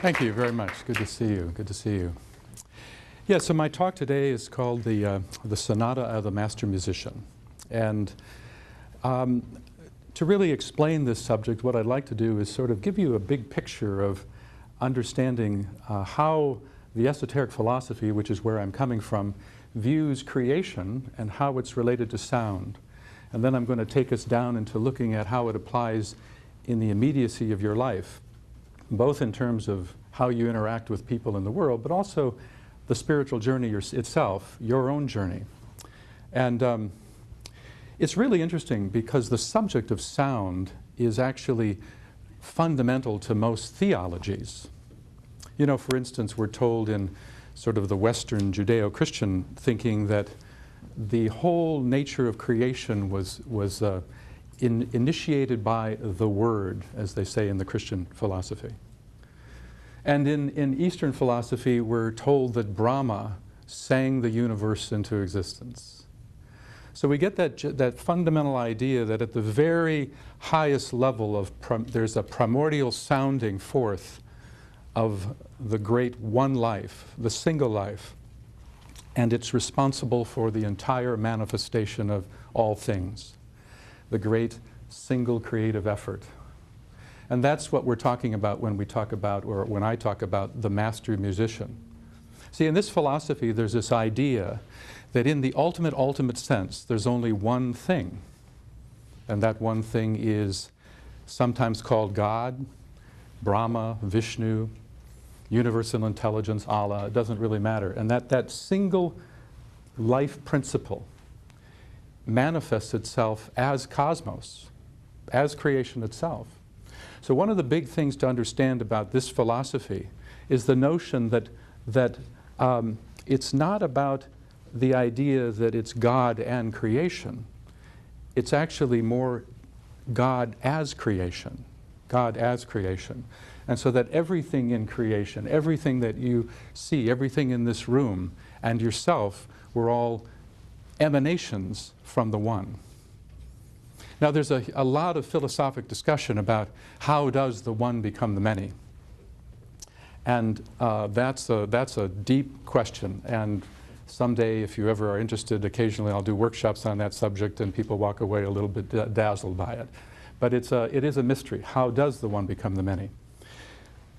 Thank you very much. Good to see you. Good to see you. Yeah, so my talk today is called the Sonata of the Master Musician. And to really explain this subject, what I'd like to do is sort of give you a big picture of understanding how the esoteric philosophy, which is where I'm coming from, views creation and how it's related to sound. And then I'm going to take us down into looking at how it applies in the immediacy of your life, both in terms of how you interact with people in the world, but also the spiritual journey itself, your own journey. And it's really interesting because the subject of sound is actually fundamental to most theologies. You know, for instance, we're told in sort of the Western Judeo-Christian thinking that the whole nature of creation was initiated by the Word, as they say in the Christian philosophy. And in Eastern philosophy, we're told that Brahma sang the universe into existence. So we get that fundamental idea that at the very highest level there's a primordial sounding forth of the great one life, the single life, and it's responsible for the entire manifestation of all things, the great single creative effort. And that's what we're talking about when we talk about, or when I talk about, the master musician. See, in this philosophy, there's this idea that in the ultimate sense, there's only one thing. And that one thing is sometimes called God, Brahma, Vishnu, universal intelligence, Allah, it doesn't really matter. And that single life principle manifests itself as cosmos, as creation itself. So one of the big things to understand about this philosophy is the notion that it's not about the idea that it's God and creation. It's actually more God as creation. God as creation. And so that everything in creation, everything that you see, everything in this room, and yourself, we're all emanations from the One. Now there's a lot of philosophic discussion about how does the one become the many. And that's a deep question. And someday, if you ever are interested, occasionally I'll do workshops on that subject and people walk away a little bit dazzled by it. But it is a mystery. How does the one become the many?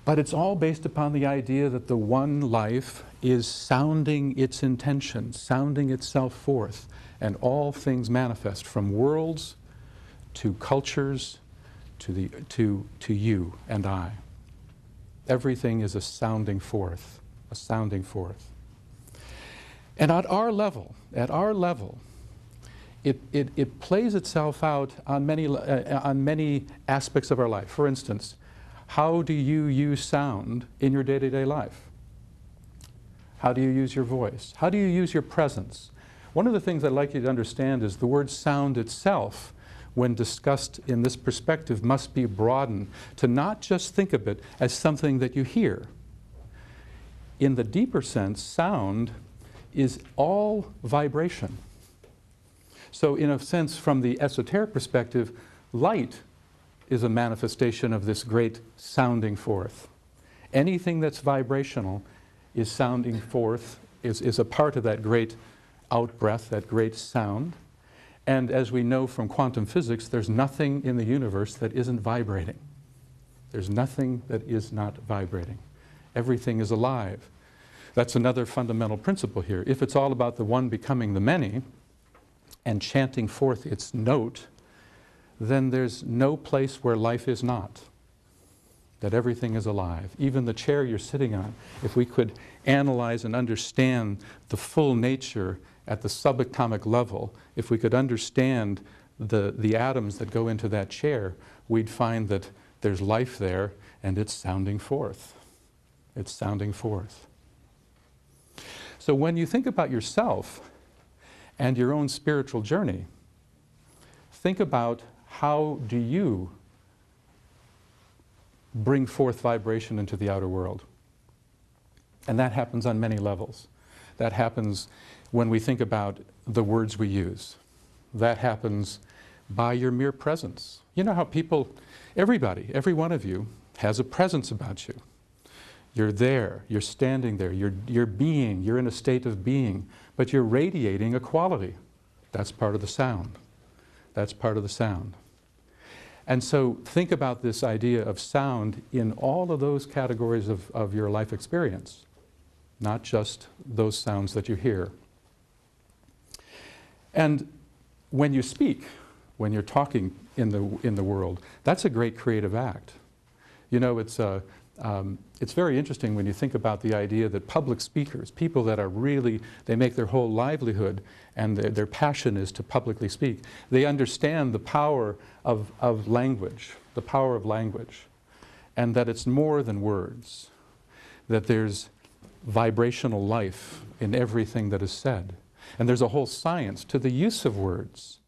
But it's all based upon the idea that the one life is sounding its intention, sounding itself forth, and all things manifest from worlds to cultures, to you and I. Everything is a sounding forth, a sounding forth. And at our level, it plays itself out on many aspects of our life. For instance, how do you use sound in your day-to-day life? How do you use your voice? How do you use your presence? One of the things I'd like you to understand is the word sound itself, when discussed in this perspective, must be broadened to not just think of it as something that you hear. In the deeper sense, sound is all vibration. So in a sense, from the esoteric perspective, light is a manifestation of this great sounding forth. Anything that's vibrational is sounding forth, is a part of that great out-breath, that great sound. And as we know from quantum physics, there's nothing in the universe that isn't vibrating. There's nothing that is not vibrating. Everything is alive. That's another fundamental principle here. If it's all about the one becoming the many and chanting forth its note, then there's no place where life is not. That everything is alive. Even the chair you're sitting on, if we could analyze and understand the full nature at the subatomic level, if we could understand the atoms that go into that chair, we'd find that there's life there and it's sounding forth. It's sounding forth. So when you think about yourself and your own spiritual journey, think about how do you bring forth vibration into the outer world. And that happens on many levels. That happens when we think about the words we use. That happens by your mere presence. You know how people, everybody, every one of you has a presence about you. You're there, you're standing there, you're being, you're in a state of being, but you're radiating a quality. That's part of the sound. That's part of the sound. And so think about this idea of sound in all of those categories of your life experience, not just those sounds that you hear. And when you speak, when you're talking in the world, that's a great creative act. You know, it's very interesting when you think about the idea that public speakers, people that are really, they make their whole livelihood and their passion is to publicly speak, they understand the power of language, the power of language, and that it's more than words, that there's vibrational life in everything that is said. And there's a whole science to the use of words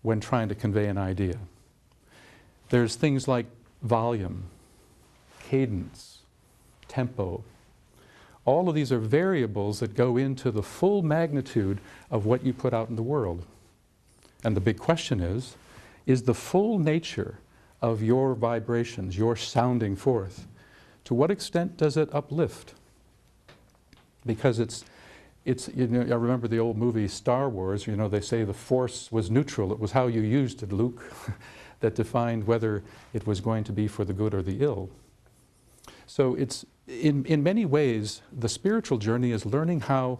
when trying to convey an idea. There's things like volume, cadence, tempo. All of these are variables that go into the full magnitude of what you put out in the world. And the big question is the full nature of your vibrations, your sounding forth, to what extent does it uplift? Because it's you know, I remember the old movie Star Wars, you know, they say the Force was neutral. It was how you used it, Luke, that defined whether it was going to be for the good or the ill. So it's, in many ways, the spiritual journey is learning how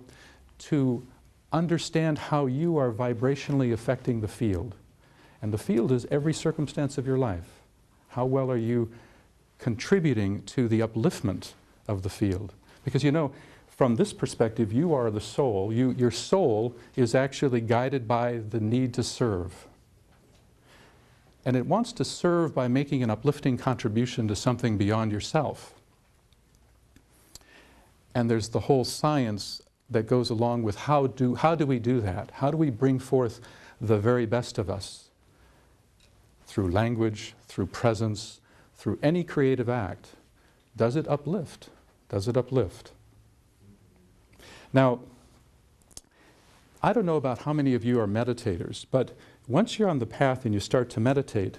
to understand how you are vibrationally affecting the field. And the field is every circumstance of your life. How well are you contributing to the upliftment of the field? Because you know, from this perspective, you are the soul. Your soul is actually guided by the need to serve. And it wants to serve by making an uplifting contribution to something beyond yourself. And there's the whole science that goes along with how do we do that? How do we bring forth the very best of us? Through language, through presence, through any creative act. Does it uplift? Does it uplift? Now, I don't know about how many of you are meditators, but once you're on the path and you start to meditate,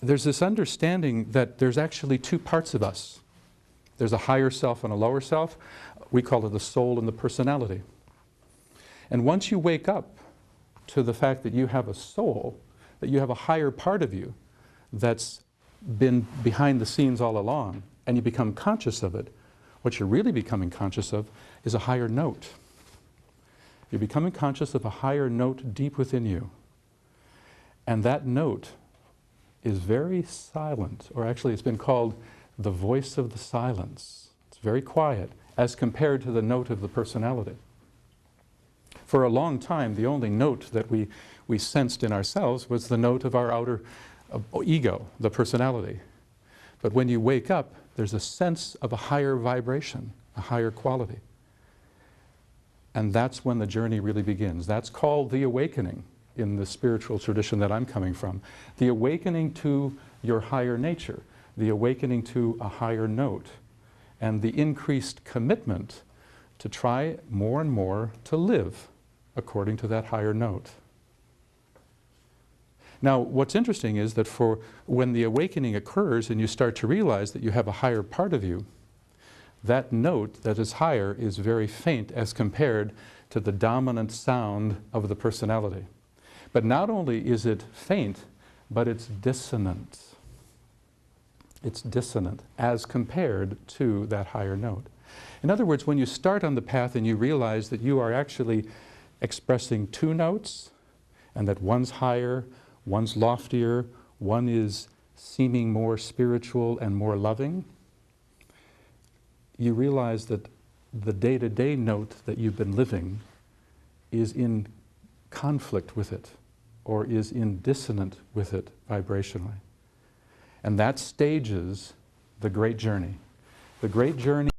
there's this understanding that there's actually two parts of us. There's a higher self and a lower self. We call it the soul and the personality. And once you wake up to the fact that you have a soul, that you have a higher part of you that's been behind the scenes all along, and you become conscious of it, what you're really becoming conscious of is a higher note. You're becoming conscious of a higher note deep within you. And that note is very silent, or actually it's been called the voice of the silence. It's very quiet as compared to the note of the personality. For a long time, the only note that we sensed in ourselves was the note of our outer ego, the personality. But when you wake up, there's a sense of a higher vibration, a higher quality. And that's when the journey really begins. That's called the awakening in the spiritual tradition that I'm coming from. The awakening to your higher nature, the awakening to a higher note, and the increased commitment to try more and more to live according to that higher note. Now, what's interesting is that for when the awakening occurs and you start to realize that you have a higher part of you, that note that is higher is very faint as compared to the dominant sound of the personality. But not only is it faint, but it's dissonant. It's dissonant as compared to that higher note. In other words, when you start on the path and you realize that you are actually expressing two notes, and that one's higher, one's loftier, one is seeming more spiritual and more loving, you realize that the day-to-day note that you've been living is in conflict with it, or is in dissonant with it vibrationally. And that stages the great journey. The great journey